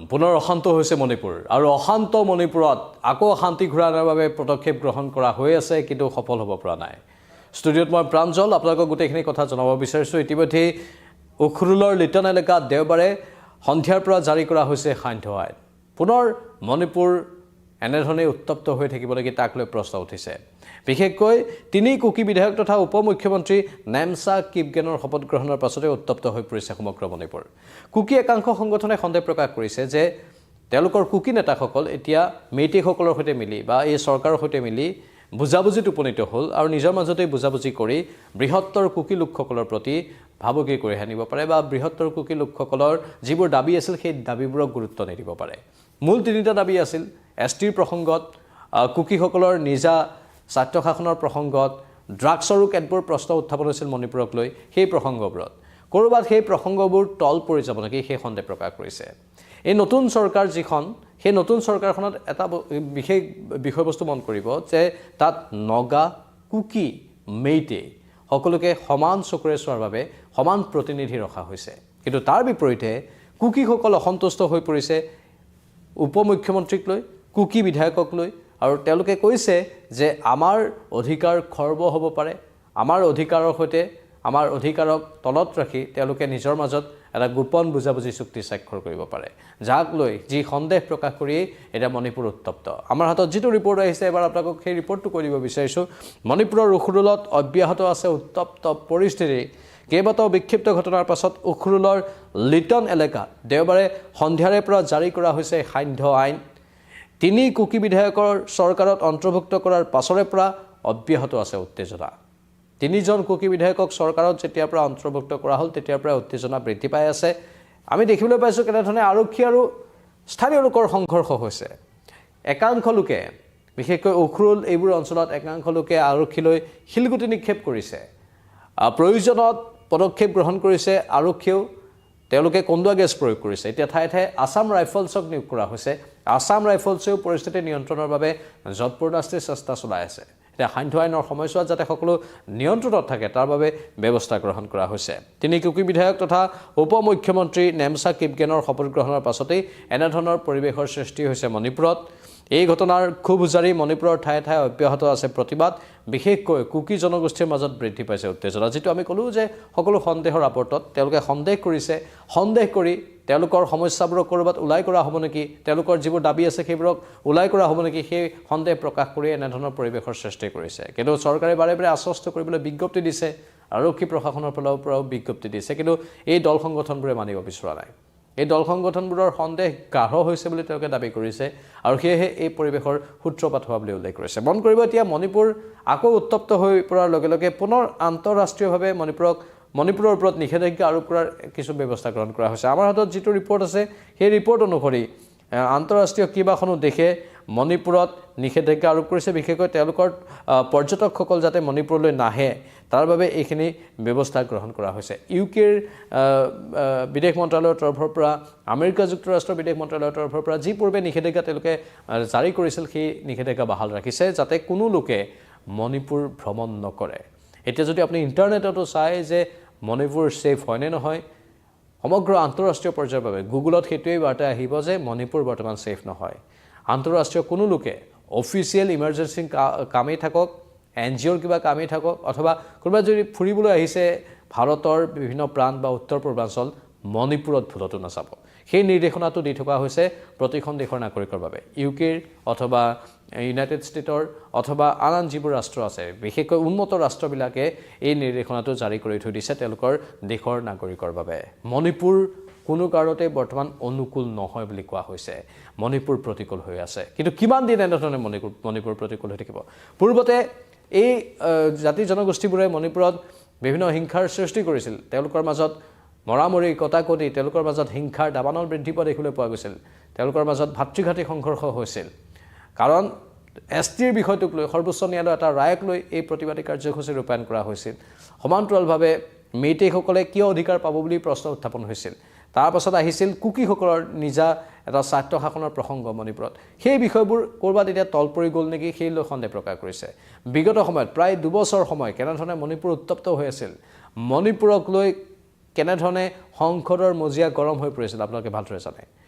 পুনৰ অশান্ত হৈছে মণিপুৰ আৰু অশান্ত মণিপুৰত আকৌ শান্তি ঘূৰাৰ বাবে পদক্ষেপ গ্ৰহণ কৰা হৈ আছে কিন্তু সফল হ'ব পৰা নাই ষ্টুডিঅ'ত মই প্ৰাঞ্জল আপোনালোকক গোটেইখিনি কথা জনাব বিচাৰিছোঁ ইতিমধ্যে উখৰুলৰ লিটন এলেকাত দেওবাৰে সন্ধিয়াৰ পৰা জাৰি কৰা হৈছে সান্ধ্য আইন পুনৰ মণিপুৰ এনেধৰণে উত্তপ্ত হৈ থাকিব নেকি তাক লৈ প্ৰশ্ন উঠিছে বিশেষকৈ তিনি কুকি বিধায়ক তথা উপ মুখ্যমন্ত্ৰী নেমচা কিপগেনৰ শপত গ্ৰহণৰ পাছতে উত্তপ্ত হৈ পৰিছে সমগ্ৰ মণিপুৰ কুকি একাংশ সংগঠনে সন্দেহ প্ৰকাশ কৰিছে যে তেওঁলোকৰ কুকি নেতাসকল এতিয়া মেইটেইসকলৰ সৈতে মিলি বা এই চৰকাৰৰ সৈতে মিলি বুজাবুজিত উপনীত হ'ল আৰু নিজৰ মাজতে বুজাবুজি কৰি বৃহত্তৰ কুকি লোকসকলৰ প্ৰতি ভাবুকি কৰি আনিব পাৰে বা বৃহত্তৰ কুকি লোকসকলৰ যিবোৰ দাবী আছিল সেই দাবীবোৰক গুৰুত্ব নিদিব পাৰে মূল তিনিটা দাবী আছিল এছটিৰ প্ৰসংগত কুকিসকলৰ নিজা স্বায়ত্তশাসনৰ প্ৰসংগত ড্ৰাগছৰো কেতবোৰ প্ৰশ্ন উত্থাপন হৈছিল মণিপুৰক লৈ সেই প্ৰসংগবোৰত ক'ৰবাত সেই প্ৰসংগবোৰ তল পৰি যাব নেকি সেই সন্দেহ প্ৰকাশ কৰিছে এই নতুন চৰকাৰ যিখন সেই নতুন চৰকাৰখনত এটা বিশেষ বিষয়বস্তু মন কৰিব যে তাত নগা কুকি মেইটে সকলোকে সমান চকুৰে চোৱাৰ বাবে সমান প্ৰতিনিধি ৰখা হৈছে কিন্তু তাৰ বিপৰীতে কুকিসকল অসন্তুষ্ট হৈ পৰিছে উপ মুখ্যমন্ত্ৰীক লৈ কুকি বিধায়কক লৈ আৰু তেওঁলোকে কৈছে যে আমাৰ অধিকাৰ খৰ্ব হ'ব পাৰে আমাৰ অধিকাৰৰ সৈতে আমাৰ অধিকাৰক তলত ৰাখি তেওঁলোকে নিজৰ মাজত এটা গোপন বুজাবুজি চুক্তি স্বাক্ষৰ কৰিব পাৰে যাক লৈ যি সন্দেহ প্ৰকাশ কৰি এটা মণিপুৰ উত্তপ্ত আমাৰ হাতত যিটো ৰিপৰ্ট আহিছে এবাৰ আপোনালোকক সেই ৰিপৰ্টটো কৈ দিব বিচাৰিছোঁ মণিপুৰৰ উখৰুলত অব্যাহত আছে উত্তপ্ত পৰিস্থিতি কেইবাটাও বিক্ষিপ্ত ঘটনাৰ পাছত উখৰুলৰ লিটন এলেকা দেওবাৰে সন্ধিয়াৰে পৰা জাৰি কৰা হৈছে সান্ধ্য আইন তিনি কুকি বিধায়কৰ চৰকাৰত অন্তৰ্ভুক্ত কৰাৰ পাছৰে পৰা অব্যাহত আছে উত্তেজনা তিনিজন কুকি বিধায়কক চৰকাৰত যেতিয়াৰ পৰা অন্তৰ্ভুক্ত কৰা হ'ল তেতিয়াৰ পৰা উত্তেজনা বৃদ্ধি পাই আছে আমি দেখিবলৈ পাইছোঁ কেনেধৰণে আৰক্ষী আৰু স্থানীয় লোকৰ সংঘৰ্ষ হৈছে একাংশ লোকে বিশেষকৈ উখৰুল এইবোৰ অঞ্চলত একাংশ লোকে আৰক্ষীলৈ শিলগুটি নিক্ষেপ কৰিছে প্ৰয়োজনত পদক্ষেপ গ্ৰহণ কৰিছে আৰক্ষীয়েও তেওঁলোকে কন্দুৱা গেছ প্ৰয়োগ কৰিছে এতিয়া ঠায়ে ঠায়ে আছাম ৰাইফলছক নিয়োগ কৰা হৈছে আছাম ৰাইফলছেও পৰিস্থিতি নিয়ন্ত্ৰণৰ বাবে যৎপৰোনাস্তিৰ চেষ্টা চলাই আছে এতিয়া সান্ধ্য আইনৰ সময়ছোৱাত যাতে সকলো নিয়ন্ত্ৰণত থাকে তাৰ বাবে ব্যৱস্থা গ্ৰহণ কৰা হৈছে তিনি কুকি বিধায়ক তথা উপ মুখ্যমন্ত্ৰী নেমচা কিপগেনৰ শপত গ্ৰহণৰ পাছতেই এনেধৰণৰ পৰিৱেশৰ সৃষ্টি হৈছে মণিপুৰত এই ঘটনাৰ খুব উজাৰি মণিপুৰৰ ঠায়ে ঠায়ে অব্যাহত আছে প্ৰতিবাদ বিশেষকৈ কুকি জনগোষ্ঠীৰ মাজত বৃদ্ধি পাইছে উত্তেজনা যিটো আমি ক'লোঁ যে সকলো সন্দেহৰ আৱৰ্তত তেওঁলোকে সন্দেহ কৰিছে সন্দেহ কৰি তেওঁলোকৰ সমস্যাবোৰক ক'ৰবাত ওলাই কৰা হ'ব নেকি তেওঁলোকৰ যিবোৰ দাবী আছে সেইবোৰক ওলাই কৰা হ'ব নেকি সেই সন্দেহ প্ৰকাশ কৰি এনেধৰণৰ পৰিৱেশৰ সৃষ্টি কৰিছে কিন্তু চৰকাৰে বাৰে বাৰে আশ্বস্ত কৰিবলৈ বিজ্ঞপ্তি দিছে আৰক্ষী প্ৰশাসনৰ ফালৰ পৰাও বিজ্ঞপ্তি দিছে কিন্তু এই দল সংগঠনবোৰে মানিব বিচৰা নাই এই দল সংগঠনবোৰৰ সন্দেহ গাঢ় হৈছে বুলি তেওঁলোকে দাবী কৰিছে আৰু সেয়েহে এই পৰিৱেশৰ সূত্ৰপাত হোৱা বুলি উল্লেখ কৰিছে মন কৰিব এতিয়া মণিপুৰ আকৌ উত্তপ্ত হৈ পৰাৰ লগে লগে পুনৰ আন্তঃৰাষ্ট্ৰীয়ভাৱে মণিপুৰৰ ওপৰত নিষেধাজ্ঞা আৰোপ কৰাৰ কিছু ব্যৱস্থা গ্ৰহণ কৰা হৈছে আমাৰ হাতত যিটো ৰিপৰ্ট আছে সেই ৰিপৰ্ট অনুসৰি আন্তঃৰাষ্ট্ৰীয় কেইবাখনো দেশে মণিপুৰত নিষেধাজ্ঞা আৰোপ কৰিছে বিশেষকৈ তেওঁলোকৰ পৰ্যটকসকল যাতে মণিপুৰলৈ নাহে তাৰ বাবে এইখিনি ব্যৱস্থা গ্ৰহণ কৰা হৈছে ইউকেৰ বিদেশ মন্ত্ৰালয়ৰ তৰফৰ পৰা আমেৰিকা যুক্তৰাষ্ট্ৰৰ বিদেশ মন্ত্ৰালয়ৰ তৰফৰ পৰা যি পূৰ্বে নিষেধাজ্ঞা তেওঁলোকে জাৰি কৰিছিল সেই নিষেধাজ্ঞা বাহাল ৰাখিছে যাতে কোনো লোকে মণিপুৰ ভ্ৰমণ নকৰে এতিয়া যদি আপুনি ইণ্টাৰনেটতো চাই যে মণিপুৰ ছেফ হয়নে নহয় সমগ্ৰ আন্তঃৰাষ্ট্ৰীয় পৰ্যায়ৰ বাবে গুগলত সেইটোৱেই বাৰ্তা আহিব যে মণিপুৰ বৰ্তমান ছেফ নহয় আন্তঃৰাষ্ট্ৰীয় কোনো লোকে অফিচিয়েল ইমাৰ্জেঞ্চি কামেই থাকক NGOৰ কিবা কামেই থাকক অথবা কোনোবা যদি ফুৰিবলৈ আহিছে ভাৰতৰ বিভিন্ন প্ৰান্ত বা উত্তৰ পূৰ্বাঞ্চল মণিপুৰত ভুলতো নাচাব সেই নিৰ্দেশনাটো দি থকা হৈছে প্ৰতিখন দেশৰ নাগৰিকৰ বাবে ইউকেৰ অথবা ইউনাইটেড ষ্টেটৰ অথবা আন যিবোৰ ৰাষ্ট্ৰ আছে বিশেষকৈ উন্নত ৰাষ্ট্ৰবিলাকে এই নিৰ্দেশনাটো জাৰি কৰি থৈ দিছে তেওঁলোকৰ দেশৰ নাগৰিকৰ বাবে মণিপুৰ কোনো কাৰণতে বৰ্তমান অনুকূল নহয় বুলি কোৱা হৈছে মণিপুৰ প্ৰতিকূল হৈ আছে কিন্তু কিমান দিন এনেধৰণে মণিপুৰ প্ৰতিকূল হৈ থাকিব পূৰ্বতে এই জাতি জনগোষ্ঠীবোৰে মণিপুৰত বিভিন্ন হিংসাৰ সৃষ্টি কৰিছিল তেওঁলোকৰ মাজত মৰামৰি কটাকটি তেওঁলোকৰ মাজত হিংসাৰ দাবানল বৃদ্ধি পোৱা দেখিবলৈ পোৱা গৈছিল তেওঁলোকৰ মাজত ভাতৃঘাতী সংঘৰ্ষ হৈছিল কাৰণ এছটিৰ বিষয়টোক লৈ সৰ্বোচ্চ ন্যায়ালয়ৰ এটা ৰায়ক লৈ এই প্ৰতিবাদী কাৰ্যসূচী ৰূপায়ণ কৰা হৈছিল সমান্তৰালভাৱে মেইটেইসকলে কিয় অধিকাৰ পাব বুলি প্ৰশ্ন উত্থাপন হৈছিল তাৰ পাছত আহিছিল কুকিসকলৰ নিজা এটা স্বায়ত্তশাসনৰ প্ৰসংগ মণিপুৰত সেই বিষয়বোৰ ক'ৰবাত এতিয়া তল পৰি গ'ল নেকি সেই লৈ সন্দেহ প্ৰকাশ কৰিছে বিগত সময়ত প্ৰায় 2 বছৰ সময় কেনেধৰণে মণিপুৰ উত্তপ্ত হৈ আছিল মণিপুৰক লৈ কেনেধৰণে সংসদৰ মজিয়া গৰম হৈ পৰিছিল আপোনালোকে ভালদৰে জানে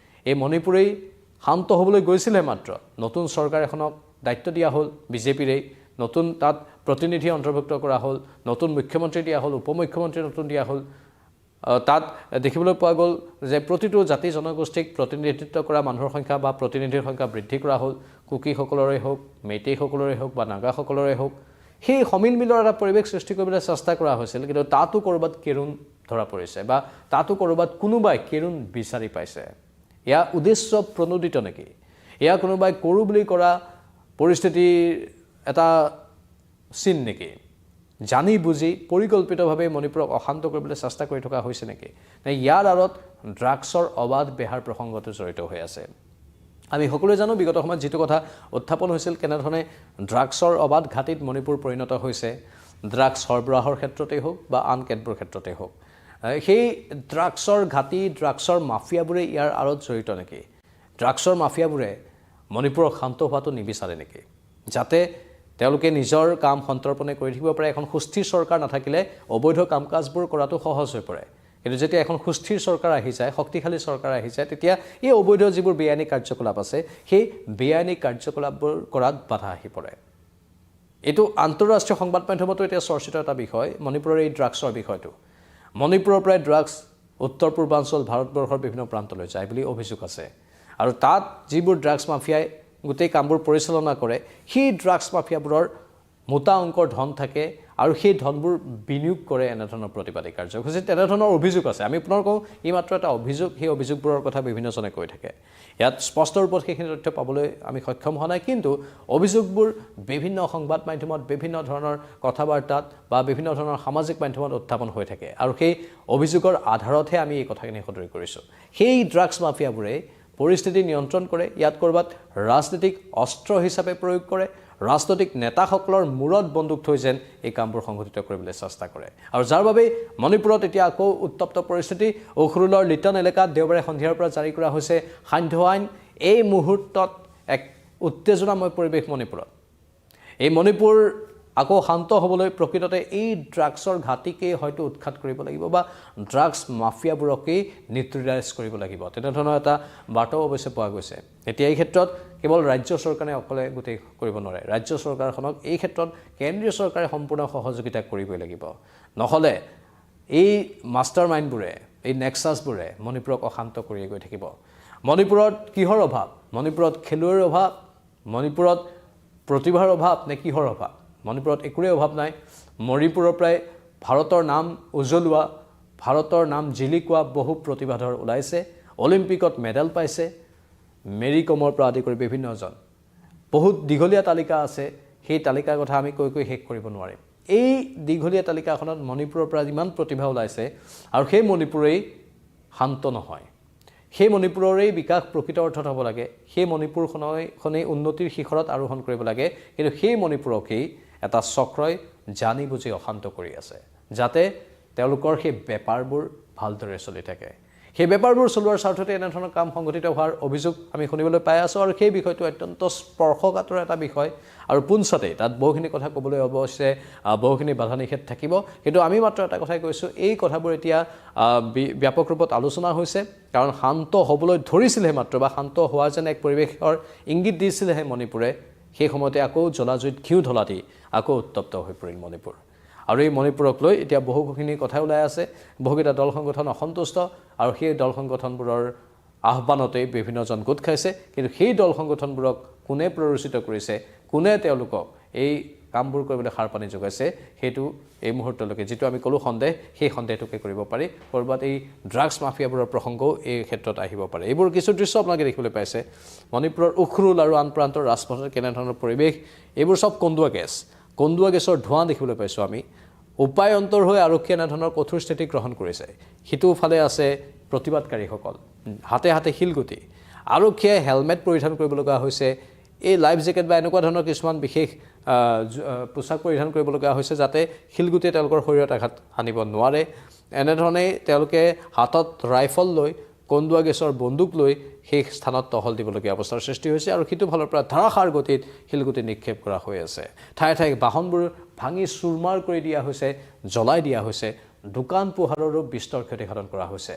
এই মণিপুৰেই শান্ত হ'বলৈ গৈছিলে মাত্ৰ নতুন চৰকাৰ এখনক দায়িত্ব দিয়া হ'ল বিজেপিৰেই নতুন তাত প্ৰতিনিধি অন্তৰ্ভুক্ত কৰা হ'ল নতুন মুখ্যমন্ত্ৰী দিয়া হ'ল উপমুখ্যমন্ত্ৰী নতুন দিয়া হ'ল তাত দেখিবলৈ পোৱা গ'ল যে প্ৰতিটো জাতি জনগোষ্ঠীক প্ৰতিনিধিত্ব কৰা মানুহৰ সংখ্যা বা প্ৰতিনিধিৰ সংখ্যা বৃদ্ধি কৰা হ'ল কুকিসকলৰে হওক মেইটেইসকলৰে হওক বা নাগাসকলৰে হওক সেই সমিল মিলৰ এটা পৰিৱেশ সৃষ্টি কৰিবলৈ চেষ্টা কৰা হৈছিল কিন্তু তাতো ক'ৰবাত কেৰুণ ধৰা পৰিছে বা তাতো ক'ৰবাত কোনোবাই কেৰুণ বিচাৰি পাইছে এয়া উদ্দেশ্য প্ৰণোদিত নেকি এয়া কোনোবাই কৰোঁ বুলি কৰা পৰিস্থিতিৰ এটা চিন নেকি জানি বুজি পৰিকল্পিতভাৱে মণিপুৰক অশান্ত কৰিবলৈ চেষ্টা কৰি থকা হৈছে নেকি নে ইয়াৰ আঁৰত ড্ৰাগছৰ অবাধ বেহাৰ প্ৰসংগটো জড়িত হৈ আছে আমি সকলোৱে জানো বিগত সময়ত যিটো কথা উত্থাপন হৈছিল কেনেধৰণে ড্ৰাগছৰ অবাধ ঘাটিত মণিপুৰ পৰিণত হৈছে ড্ৰাগছ সৰবৰাহৰ ক্ষেত্ৰতেই হওক বা আন কেতবোৰ ক্ষেত্ৰতেই হওক সেই ড্ৰাগছৰ ঘাটি ড্ৰাগছৰ মাফিয়াবোৰে ইয়াৰ আঁৰত জড়িত নেকি ড্ৰাগছৰ মাফিয়াবোৰে মণিপুৰক শান্ত হোৱাটো নিবিচাৰে নেকি যাতে তেওঁলোকে নিজৰ কাম সন্তৰ্পণে কৰি থাকিব পাৰে এখন সুস্থিৰ চৰকাৰ নাথাকিলে অবৈধ কাম কাজবোৰ কৰাটো সহজ হৈ পৰে কিন্তু যেতিয়া এখন সুস্থিৰ চৰকাৰ আহি যায় শক্তিশালী চৰকাৰ আহি যায় তেতিয়া এই অবৈধ যিবোৰ বেআইনী কাৰ্যকলাপ আছে সেই বেআইনী কাৰ্যকলাপবোৰ কৰাত বাধা আহি পৰে এইটো আন্তঃৰাষ্ট্ৰীয় সংবাদ মাধ্যমতো এতিয়া চৰ্চিত এটা বিষয় মণিপুৰৰ এই ড্ৰাগছৰ বিষয়টো মণিপুৰৰ পৰাই ড্ৰাগছ উত্তৰ পূৰ্বাঞ্চল ভাৰতবৰ্ষৰ বিভিন্ন প্ৰান্তলৈ যায় বুলি অভিযোগ আছে আৰু তাত যিবোৰ ড্ৰাগছ মাফিয়াই গোটেই কামবোৰ পৰিচালনা কৰে সেই ড্ৰাগছ মাফিয়াবোৰৰ মোটা অংকৰ ধন থাকে আৰু সেই ধনবোৰ বিনিয়োগ কৰে এনেধৰণৰ প্ৰতিবাদী কাৰ্যসূচীত তেনেধৰণৰ অভিযোগ আছে আমি পুনৰ কওঁ ই মাত্ৰ এটা অভিযোগ সেই অভিযোগবোৰৰ কথা বিভিন্নজনে কৈ থাকে ইয়াত স্পষ্ট ৰূপত সেইখিনি তথ্য পাবলৈ আমি সক্ষম হোৱা নাই কিন্তু অভিযোগবোৰ বিভিন্ন সংবাদ মাধ্যমত বিভিন্ন ধৰণৰ কথা বাৰ্তাত বা বিভিন্ন ধৰণৰ সামাজিক মাধ্যমত উত্থাপন হৈ থাকে আৰু সেই অভিযোগৰ আধাৰতহে আমি এই কথাখিনি সদৰি কৰিছোঁ সেই ড্ৰাগছ মাফিয়াবোৰে পৰিস্থিতি নিয়ন্ত্ৰণ কৰে ইয়াত ক'ৰবাত ৰাজনীতিক অস্ত্ৰ হিচাপে প্ৰয়োগ কৰে ৰাজনৈতিক নেতাসকলৰ মূৰত বন্দুক থৈ যেন এই কামবোৰ সংঘটিত কৰিবলৈ চেষ্টা কৰে আৰু যাৰ বাবে মণিপুৰত এতিয়া আকৌ উত্তপ্ত পৰিস্থিতি উখৰুলৰ লিটন এলেকাত দেওবাৰে সন্ধিয়াৰ পৰা জাৰি কৰা হৈছে সান্ধ্য আইন এই মুহূৰ্তত এক উত্তেজনাময় পৰিৱেশ মণিপুৰত এই মণিপুৰ আকৌ শান্ত হ'বলৈ প্ৰকৃততে এই ড্ৰাগছৰ ঘাটিকেই হয়তো উৎখাত কৰিব লাগিব বা ড্ৰাগছ মাফিয়াবোৰকেই নিউট্ৰেলাইজ কৰিব লাগিব তেনেধৰণৰ এটা বাৰ্তাও অৱশ্যে পোৱা গৈছে এতিয়া এই ক্ষেত্ৰত কেৱল ৰাজ্য চৰকাৰে অকলে গোটেই কৰিব নোৱাৰে ৰাজ্য চৰকাৰখনক এই ক্ষেত্ৰত কেন্দ্ৰীয় চৰকাৰে সম্পূৰ্ণ সহযোগিতা কৰিবই লাগিব নহ'লে এই মাষ্টাৰ মাইণ্ডবোৰে এই নেক্সাছবোৰে মণিপুৰক অশান্ত কৰিয়ে গৈ থাকিব মণিপুৰত কিহৰ অভাৱ মণিপুৰত খেলুৱৈৰ অভাৱ মণিপুৰত প্ৰতিভাৰ অভাৱ নে কিহৰ অভাৱ মণিপুৰত একোৰে অভাৱ নাই মণিপুৰৰ পৰাই ভাৰতৰ নাম উজ্বলোৱা ভাৰতৰ নাম জিলিকোৱা বহু প্ৰতিভাধৰ ওলাইছে অলিম্পিকত মেডেল পাইছে মেৰী কমৰ পৰা আদি কৰি বিভিন্নজন বহুত দীঘলীয়া তালিকা আছে সেই তালিকাৰ কথা আমি কৈ কৈ শেষ কৰিব নোৱাৰিম এই দীঘলীয়া তালিকাখনত মণিপুৰৰ পৰা যিমান প্ৰতিভা ওলাইছে আৰু সেই মণিপুৰেই শান্ত নহয় সেই মণিপুৰৰেই বিকাশ প্ৰকৃত অৰ্থত হ'ব লাগে সেই মণিপুৰখনেই উন্নতিৰ শিখৰত আৰোহণ কৰিব লাগে কিন্তু সেই মণিপুৰকেই এটা চক্ৰই জানি বুজি অশান্ত কৰি আছে যাতে তেওঁলোকৰ সেই বেপাৰবোৰ ভালদৰে চলি থাকে সেই বেপাৰবোৰ চলোৱাৰ স্বাৰ্থতে এনেধৰণৰ কাম সংঘটিত হোৱাৰ অভিযোগ আমি শুনিবলৈ পাই আছোঁ আৰু সেই বিষয়টো অত্যন্ত স্পৰ্শকাতৰ এটা বিষয় আৰু পোনছাতেই তাত বহুখিনি কথা ক'বলৈ অৱশ্যে বহুখিনি বাধা নিষেধ থাকিব কিন্তু আমি মাত্ৰ এটা কথাই কৈছোঁ এই কথাবোৰ এতিয়া ব্যাপক ৰূপত আলোচনা হৈছে কাৰণ শান্ত হ'বলৈ ধৰিছিলেহে মাত্ৰ বা শান্ত হোৱাৰ যেন এক পৰিৱেশৰ ইংগিত দিছিলেহে মণিপুৰে সেই সময়তে আকৌ জ্বলাজুইত ঘিউ ঢলা দি আকৌ উত্তপ্ত হৈ পৰিল মণিপুৰ আৰু এই মণিপুৰক লৈ এতিয়া বহুখিনি কথা ওলাই আছে বহুকেইটা দল সংগঠন অসন্তুষ্ট আৰু সেই দল সংগঠনবোৰৰ আহ্বানতেই বিভিন্নজন গোট খাইছে কিন্তু সেই দল সংগঠনবোৰক কোনে প্ৰৰোচিত কৰিছে কোনে তেওঁলোকক এই কামবোৰ কৰিবলৈ সাৰ পানী যোগাইছে সেইটো এই মুহূৰ্তলৈকে যিটো আমি ক'লোঁ সন্দেহ সেই সন্দেহটোকে কৰিব পাৰি ক'ৰবাত এই ড্ৰাগছ মাফিয়াবোৰৰ প্ৰসংগও এই ক্ষেত্ৰত আহিব পাৰে এইবোৰ কিছু দৃশ্য আপোনালোকে দেখিবলৈ পাইছে মণিপুৰৰ উখৰুল আৰু আন প্ৰান্তৰ ৰাজপথৰ কেনেধৰণৰ পৰিৱেশ এইবোৰ চব কন্দুৱা গেছৰ ধোঁৱা দেখিবলৈ পাইছোঁ আমি উপায় অন্তৰ হৈ আৰক্ষীয়ে এনেধৰণৰ কঠোৰ স্থিতি গ্ৰহণ কৰিছে সিটোফালে আছে প্ৰতিবাদকাৰীসকল হাতে হাতে শিলগুটি আৰক্ষীয়ে হেলমেট পৰিধান কৰিবলগা হৈছে এই লাইফ জেকেট বা এনেকুৱা ধৰণৰ কিছুমান বিশেষ পোছাক পৰিধান কৰিবলগীয়া হৈছে যাতে শিলগুটিয়ে তেওঁলোকৰ শৰীৰত আঘাত আনিব নোৱাৰে এনেধৰণেই তেওঁলোকে হাতত ৰাইফল লৈ কন্দুৱা গেছৰ বন্দুক লৈ সেই স্থানত টহল দিবলগীয়া অৱস্থাৰ সৃষ্টি হৈছে আৰু সিটো ফালৰ পৰা ধাৰাসাৰ গতিত শিলগুটি নিক্ষেপ কৰা হৈ আছে ঠায়ে ঠায়ে বাহনবোৰ ভাঙি চুৰমাৰ কৰি দিয়া হৈছে জ্বলাই দিয়া হৈছে দোকান পোহাৰৰো বিস্তৰ ক্ষতিসাধন কৰা হৈছে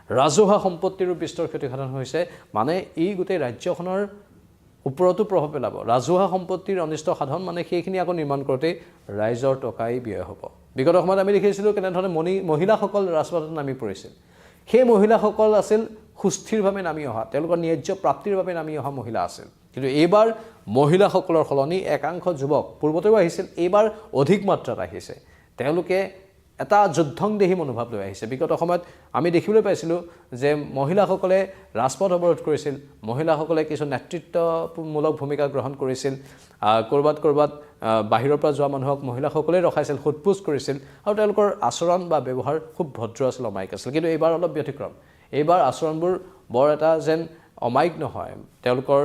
ৰাজহুৱা সম্পত্তিৰো বিস্তৰ ক্ষতিসাধন হৈছে মানে ই গোটেই ৰাজ্যখনৰ ওপৰতো প্ৰভাৱ পেলাব ৰাজহুৱা সম্পত্তিৰ অনিষ্ট সাধন মানে সেইখিনি আকৌ নিৰ্মাণ কৰোঁতে ৰাইজৰ টকাই ব্যয় হ'ব বিগত সময়ত আমি দেখিছিলোঁ কেনেধৰণে মহিলাসকল ৰাজপথত নামি পৰিছিল সেই মহিলাসকল আছিল সুস্থিৰভাৱে নামি অহা তেওঁলোকৰ ন্যায্য প্ৰাপ্তিৰ বাবে নামি অহা মহিলা আছিল কিন্তু এইবাৰ মহিলাসকলৰ সলনি একাংশ যুৱক পূৰ্বতেও আহিছিল এইবাৰ অধিক মাত্ৰাত আহিছে তেওঁলোকে এটা যুদ্ধংদেহী মনোভাৱ লৈ আহিছে বিগত সময়ত আমি দেখিবলৈ পাইছিলোঁ যে মহিলাসকলে ৰাজপথ অৱৰোধ কৰিছিল মহিলাসকলে কিছু নেতৃত্বমূলক ভূমিকা গ্ৰহণ কৰিছিল ক'ৰবাত বাহিৰৰ পৰা যোৱা মানুহক মহিলাসকলে ৰখাইছিল সোধপোছ কৰিছিল আৰু তেওঁলোকৰ আচৰণ বা ব্যৱহাৰ খুব ভদ্ৰ আছিল অমায়িক আছিল কিন্তু এইবাৰ অলপ ব্যতিক্ৰম এইবাৰ আচৰণবোৰ বৰ এটা যেন অমায়িক নহয় তেওঁলোকৰ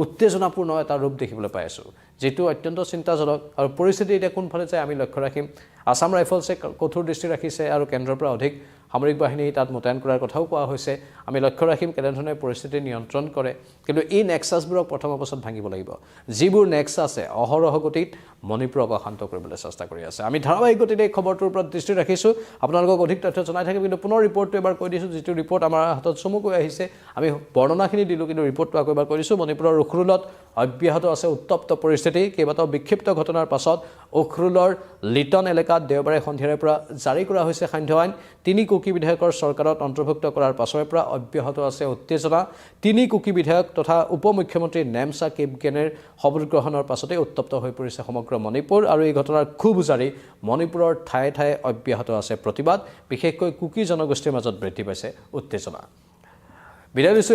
উত্তেজনাপূৰ্ণ এটা ৰূপ দেখিবলৈ পাই আছোঁ যেটো অত্যন্ত চিন্তাজনক আৰু পৰিস্থিতি এটা কোনফালে যায় আমি লক্ষ্য ৰাখিম আসাম ৰাইফলছে কঠোৰ দৃষ্টি ৰাখিছে আৰু কেন্দ্ৰৰ পৰা অধিক সামৰিক বাহিনী তাত মোতায়েন কৰাৰ কথাও কোৱা হৈছে আমি লক্ষ্য ৰাখিম কেনেধৰণে পৰিস্থিতি নিয়ন্ত্ৰণ কৰে কিন্তু এই নেক্সাছবোৰক প্ৰথম অৱস্থাত ভাঙিব লাগিব যিবোৰ নেক্সাছে অহৰহ গতিত মণিপুৰক অশান্ত কৰিবলৈ চেষ্টা কৰি আছে আমি ধাৰাবাহিক গতিতে এই খবৰটোৰ ওপৰত দৃষ্টি ৰাখিছোঁ আপোনালোকক অধিক তথ্য জনাই থাকিম কিন্তু পুনৰ ৰিপৰ্টটো এবাৰ কৈ দিছোঁ যিটো ৰিপৰ্ট আমাৰ হাতত চমুকৈ আহিছে আমি বৰ্ণনাখিনি দিলোঁ কিন্তু ৰিপৰ্টটো আকৌ এবাৰ কৈ দিছোঁ মণিপুৰৰ উখৰুলত অব্যাহত আছে উত্তপ্ত পৰিস্থিতি কেইবাটাও বিক্ষিপ্ত ঘটনাৰ পাছত উখৰুলৰ লিটন এলেকাত দেওবাৰে সন্ধিয়াৰে পৰা জাৰি কৰা হৈছে সান্ধ্য আইন 3 কুকি বিধায়কৰ চৰকাৰত অন্তৰ্ভুক্ত কৰাৰ পাছৰে পৰা অব্যাহত আছে উত্তেজনা 3 কুকি বিধায়ক তথা উপ মুখ্যমন্ত্ৰী নেমচা কিপগেনৰ শপত গ্ৰহণৰ পাছতে উত্তপ্ত হৈ পৰিছে সমগ্ৰ মণিপুৰ আৰু এই ঘটনাৰ খুব জাৰি মণিপুৰৰ ঠায়ে ঠায়ে অব্যাহত আছে প্ৰতিবাদ বিশেষকৈ কুকি জনগোষ্ঠীৰ মাজত বৃদ্ধি পাইছে উত্তেজনা বিদায় লৈছোঁ